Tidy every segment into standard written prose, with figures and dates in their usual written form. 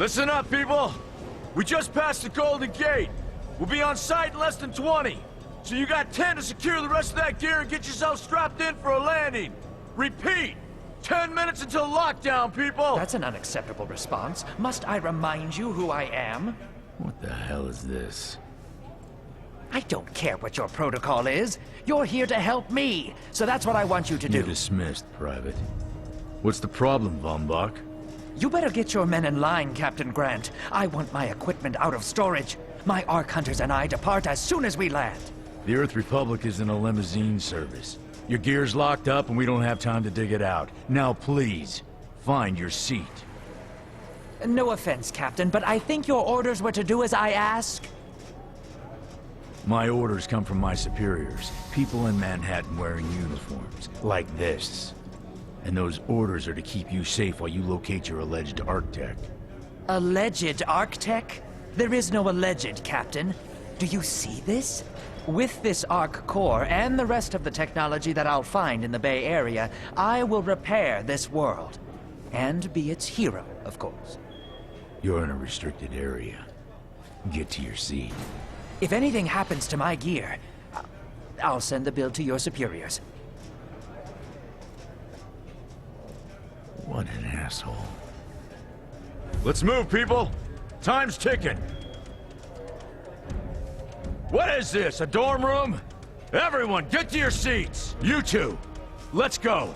Listen up, people! We just passed the Golden Gate. We'll be on site in less than 20. So you got 10 to secure the rest of that gear and get yourself strapped in for a landing. Repeat! 10 minutes until lockdown, people! That's an unacceptable response. Must I remind you who I am? What the hell is this? I don't care what your protocol is. You're here to help me, so that's what I want you to do. You're dismissed, Private. What's the problem, Von Bach? You better get your men in line, Captain Grant. I want my equipment out of storage. My Ark Hunters and I depart as soon as we land. The Earth Republic is in a limousine service. Your gear's locked up and we don't have time to dig it out. Now please, find your seat. No offense, Captain, but I think your orders were to do as I ask. My orders come from my superiors. People in Manhattan wearing uniforms, like this. And those orders are to keep you safe while you locate your alleged Arctech. Alleged Arctech? There is no alleged, Captain. Do you see this? With this Ark core and the rest of the technology that I'll find in the Bay Area, I will repair this world. And be its hero, of course. You're in a restricted area. Get to your seat. If anything happens to my gear, I'll send the bill to your superiors. What an asshole. Let's move, people! Time's ticking! What is this, a dorm room? Everyone, get to your seats! You two, let's go!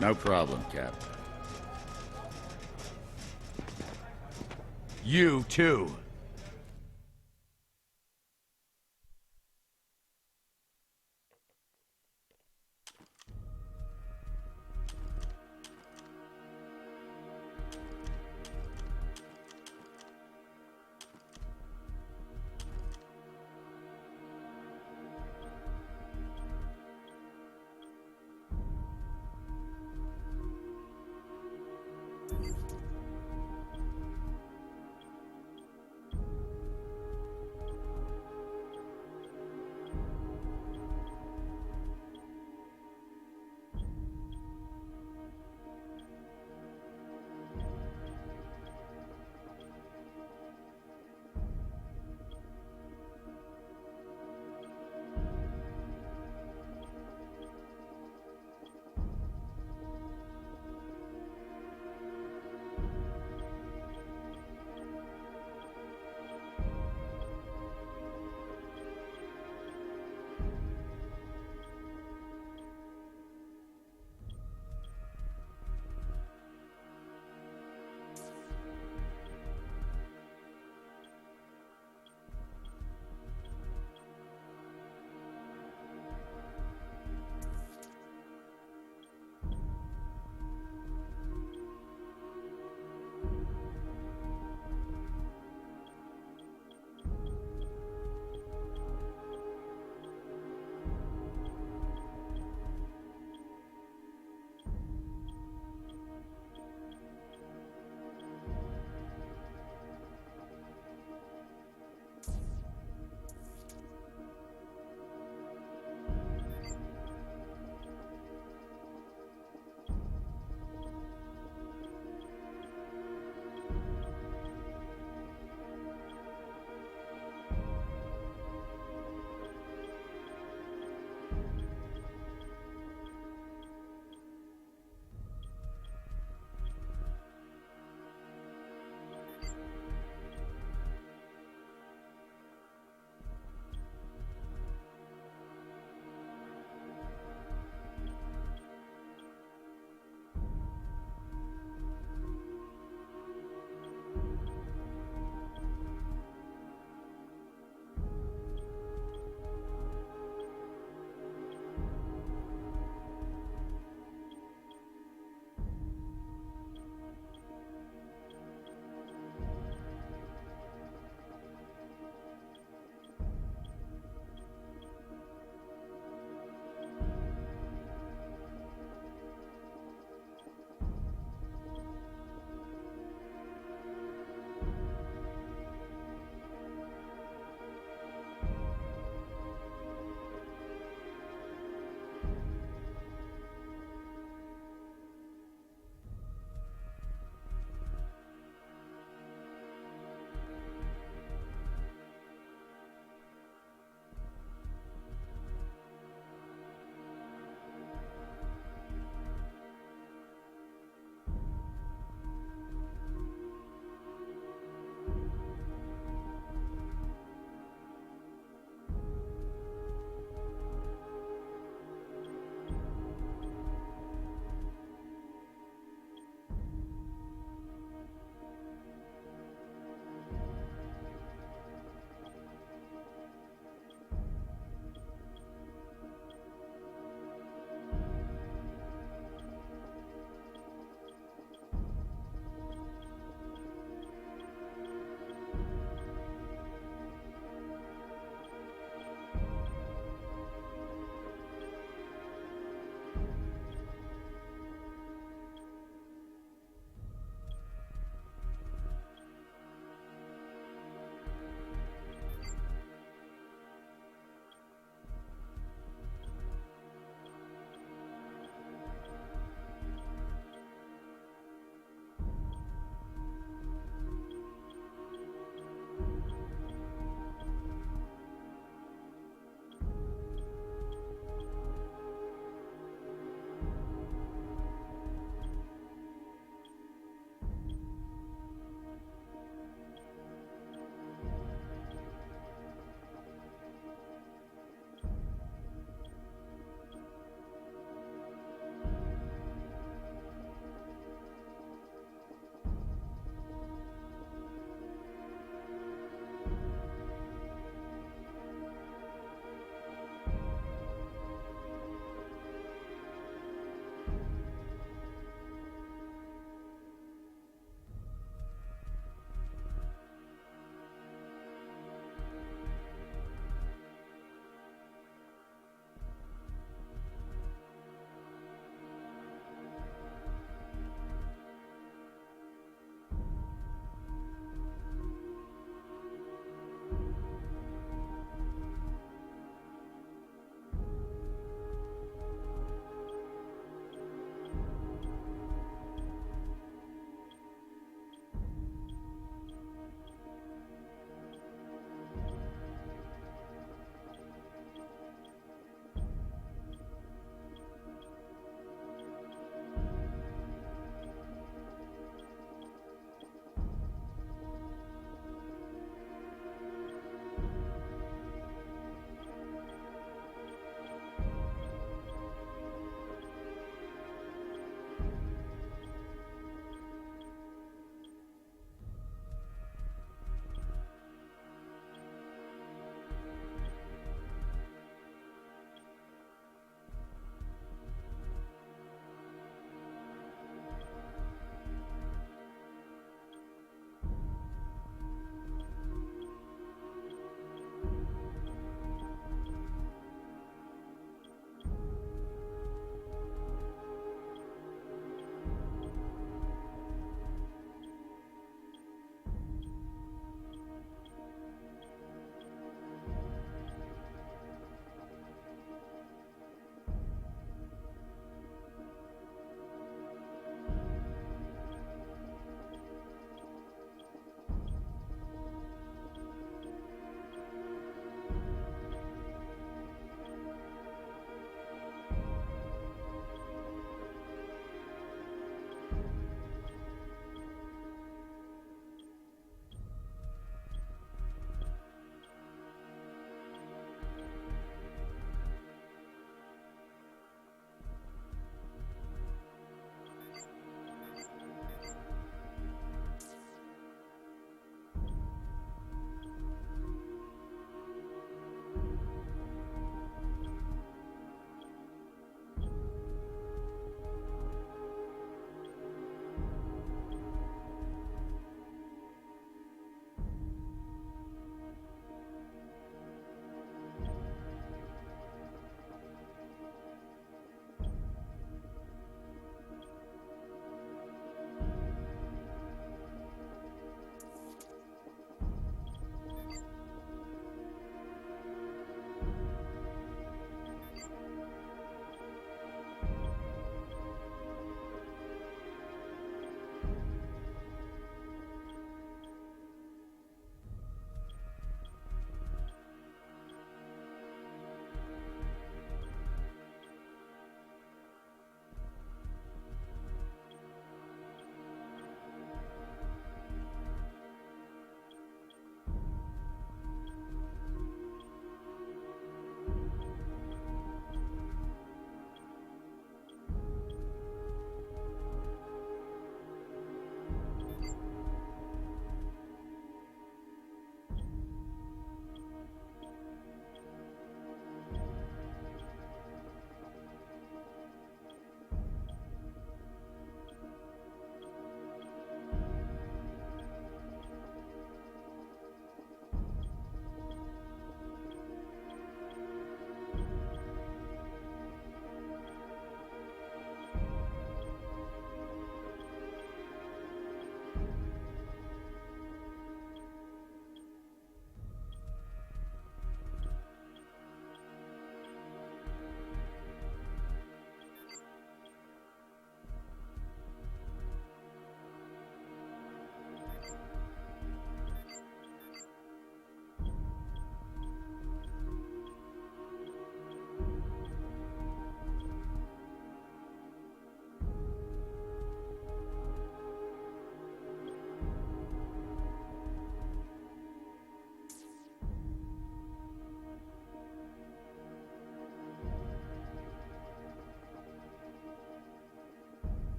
No problem, Cap. You too.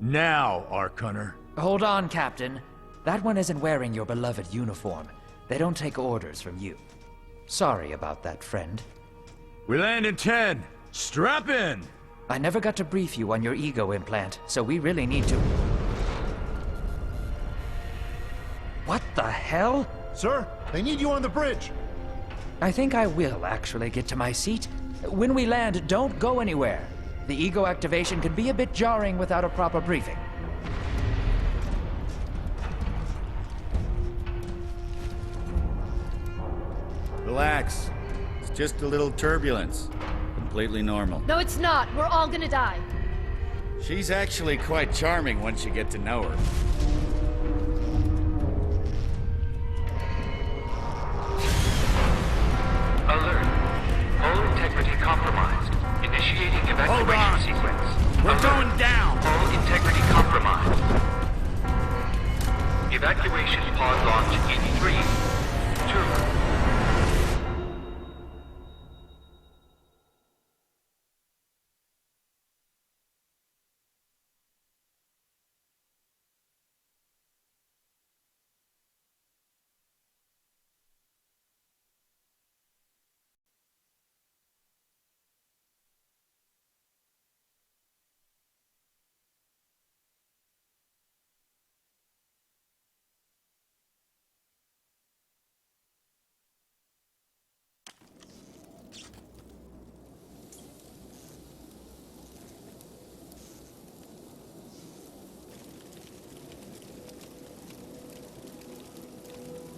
Now, Ark Hunter. Hold on, Captain. That one isn't wearing your beloved uniform. They don't take orders from you. Sorry about that, friend. We land in 10. Strap in! I never got to brief you on your ego implant, so we really need to... What the hell? Sir, they need you on the bridge. I think I will actually get to my seat. When we land, don't go anywhere. The ego activation can be a bit jarring without a proper briefing. Relax. It's just a little turbulence. Completely normal. No, it's not. We're all gonna die. She's actually quite charming once you get to know her. Alert. Hull integrity compromised. Initiating evacuation sequence. We're Alert. going down! Hull integrity compromised. Evacuation pod launch in 3, 2...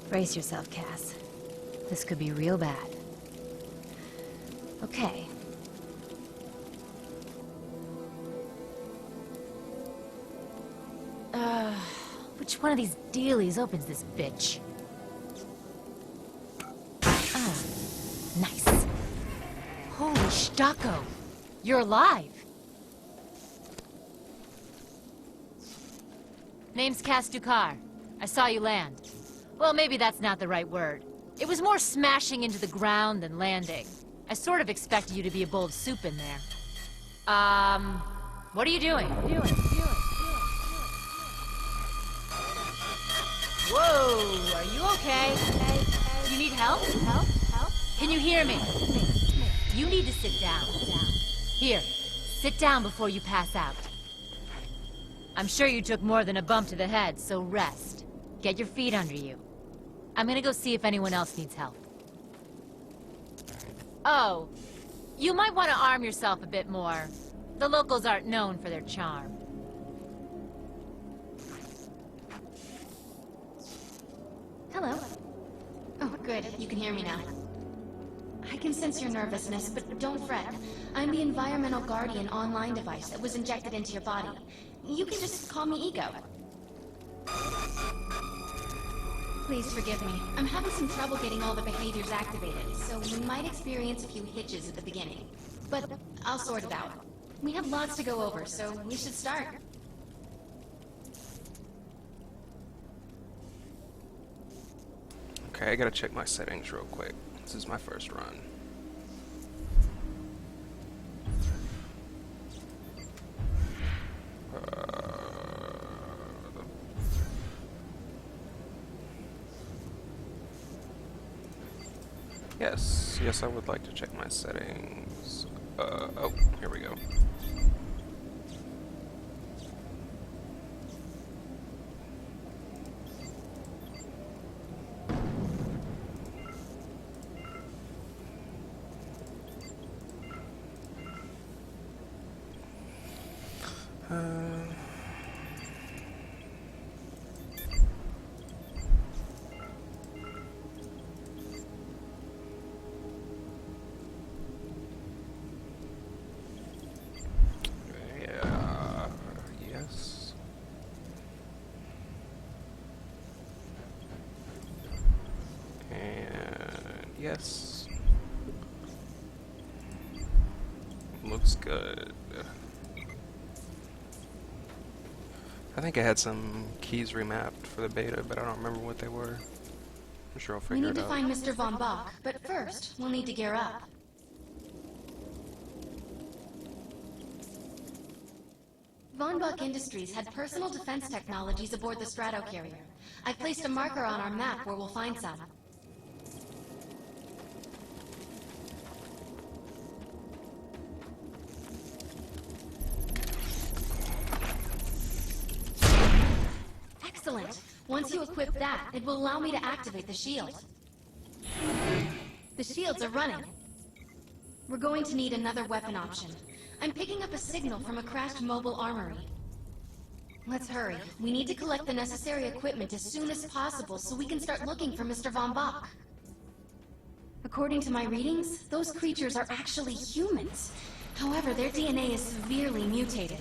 Brace yourself, Cass. This could be real bad. Okay. Which one of these dealies opens this bitch? Ah, nice. Holy Stocko! You're alive! Name's Cass Dukar. I saw you land. Well, maybe that's not the right word. It was more smashing into the ground than landing. I sort of expected you to be a bowl of soup in there. What are you doing? Whoa, are you okay? You need help? Can you hear me? You need to sit down. Here, sit down before you pass out. I'm sure you took more than a bump to the head, so rest. Get your feet under you. I'm gonna go see if anyone else needs help. Oh, you might want to arm yourself a bit more. The locals aren't known for their charm. Hello. Oh, good. You can hear me now. I can sense your nervousness, but don't fret. I'm the Environmental Guardian online device that was injected into your body. You can just call me Ego. Please forgive me. I'm having some trouble getting all the behaviors activated, so we might experience a few hitches at the beginning. But I'll sort it out. We have lots to go over, so we should start. Okay, I gotta check my settings real quick. This is my first run. Yes, I would like to check my settings. Oh, here we go. Yes. And yes. Looks good. I think I had some keys remapped for the beta, but I don't remember what they were. I'm sure I'll We figure need it to out. find Mr. Von Bach, but first, we'll need to gear up. Von Buck Industries had personal defense technologies aboard the Stratocarrier. I've placed a marker on our map where we'll find some. Excellent! Once you equip that, it will allow me to activate the shield. The shields are running. We're going to need another weapon option. I'm picking up a signal from a crashed mobile armory. Let's hurry. We need to collect the necessary equipment as soon as possible so we can start looking for Mr. Von Bach. According to my readings, those creatures are actually humans. However, their DNA is severely mutated.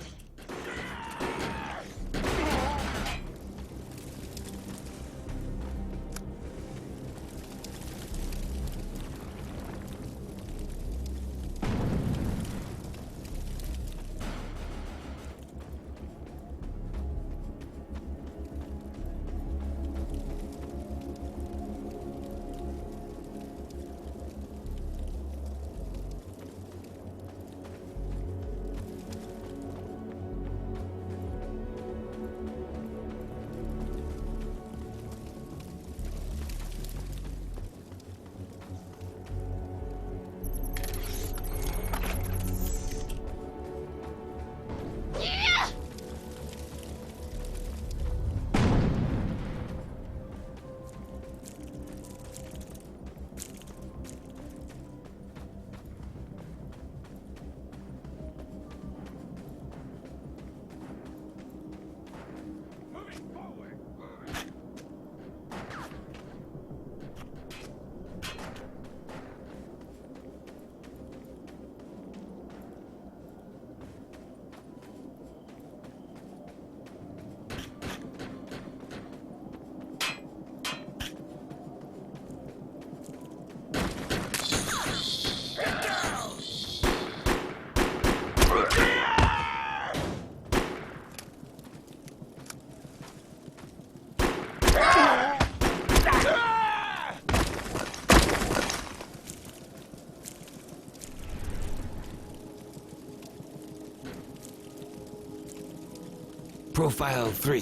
Profile 3.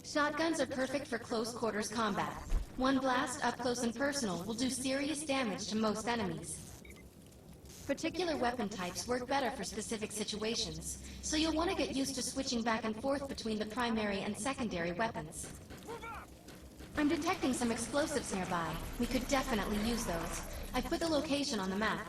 Shotguns are perfect for close quarters combat. One blast up close and personal will do serious damage to most enemies. Particular weapon types work better for specific situations, so you'll want to get used to switching back and forth between the primary and secondary weapons. I'm detecting some explosives nearby. We could definitely use those. I've put the location on the map.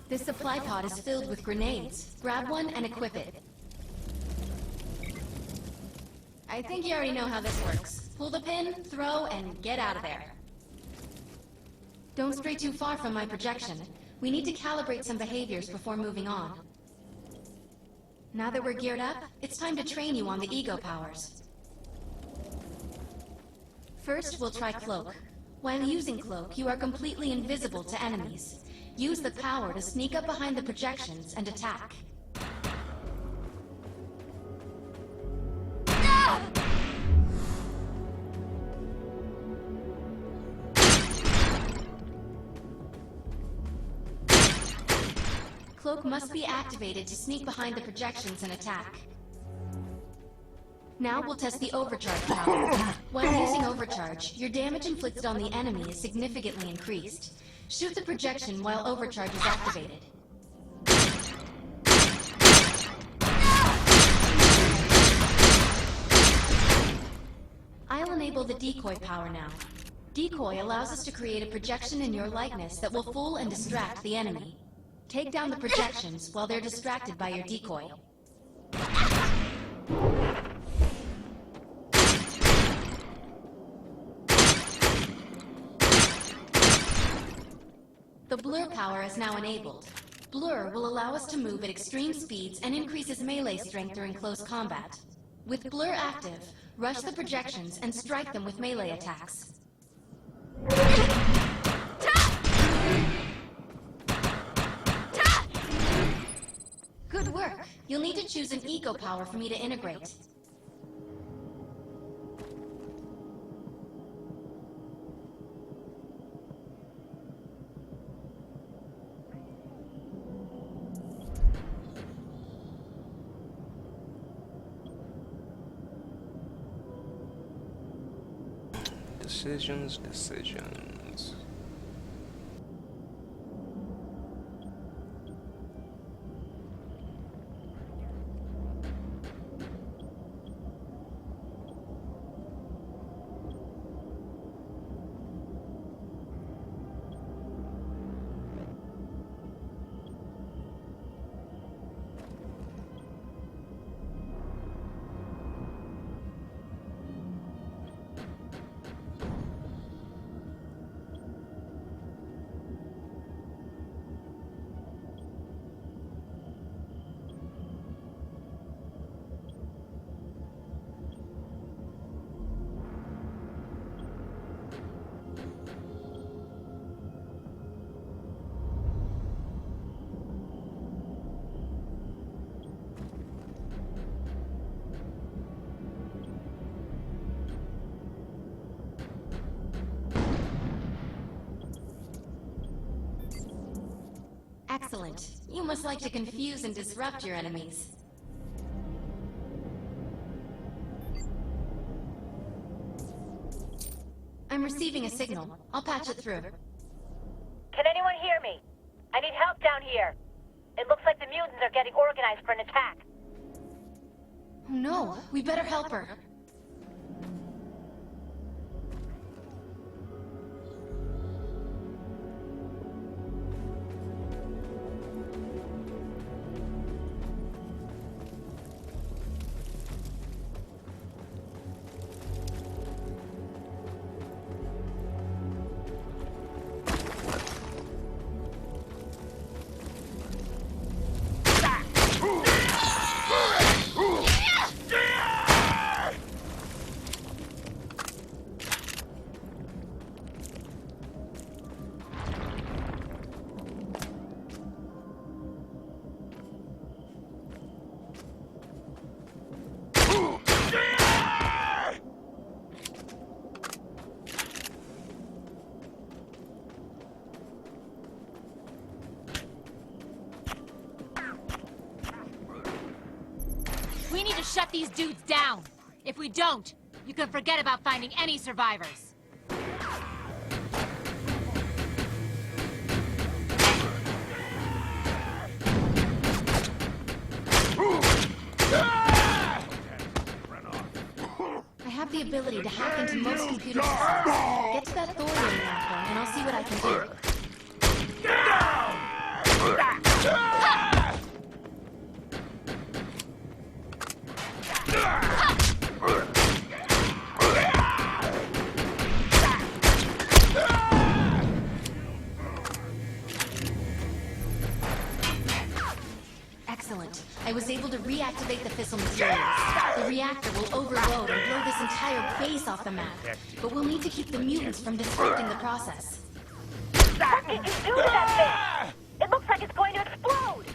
This supply pod is filled with grenades. Grab one and equip it. I think you already know how this works. Pull the pin, throw, and get out of there. Don't stray too far from my projection. We need to calibrate some behaviors before moving on. Now that we're geared up, it's time to train you on the ego powers. First, we'll try Cloak. While using Cloak, you are completely invisible to enemies. Use the power to sneak up behind the projections and attack. Cloak must be activated to sneak behind the projections and attack. Now we'll test the overcharge power. While using overcharge, your damage inflicted on the enemy is significantly increased. Shoot the projection while overcharge is activated. I'll enable the decoy power now. Decoy allows us to create a projection in your likeness that will fool and distract the enemy. Take down the projections while they're distracted by your decoy. The blur power is now enabled. Blur will allow us to move at extreme speeds and increases melee strength during close combat. With Blur active, rush the projections and strike them with melee attacks. Good work. You'll need to choose an eco power for me to integrate. Decisions. Excellent. You must like to confuse and disrupt your enemies. I'm receiving a signal. I'll patch it through. Can anyone hear me? I need help down here. It looks like the mutants are getting organized for an attack. Oh no, we better help her. We need to shut these dudes down. If we don't, you can forget about finding any survivors. I have the ability to hack into most computer systems. Get to that Thorium reactor, and I'll see what I can do. Excellent. I was able to reactivate the fissile materials. The reactor will overload and blow this entire base off the map. But we'll need to keep the mutants from disrupting the process. What did you do to that thing? It looks like it's going to explode!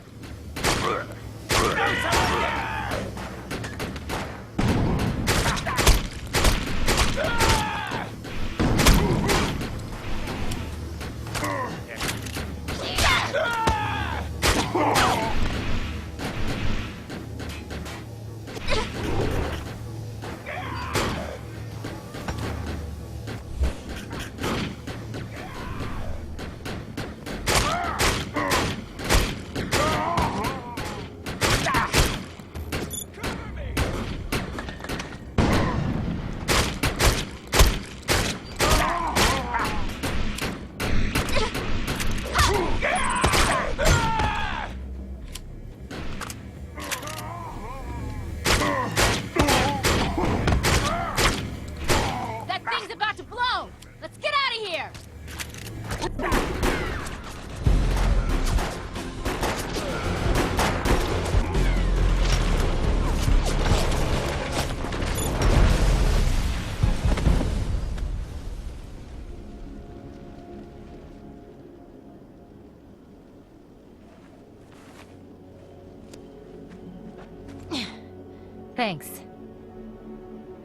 Thanks.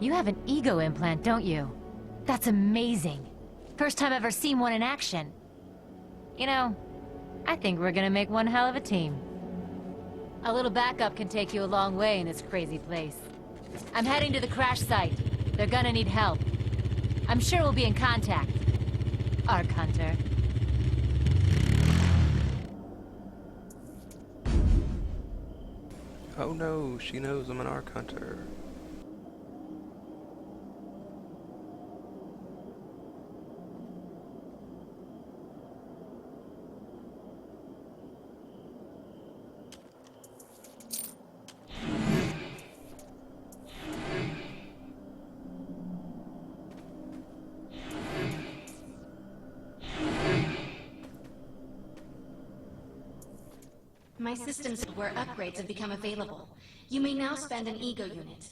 You have an ego implant, don't you? That's amazing. First time I've ever seen one in action. You know, I think we're gonna make one hell of a team. A little backup can take you a long way in this crazy place. I'm heading to the crash site. They're gonna need help. I'm sure we'll be in contact. Ark Hunter. Oh no, she knows I'm an Ark Hunter. My systems where upgrades have become available. You may now spend an ego unit.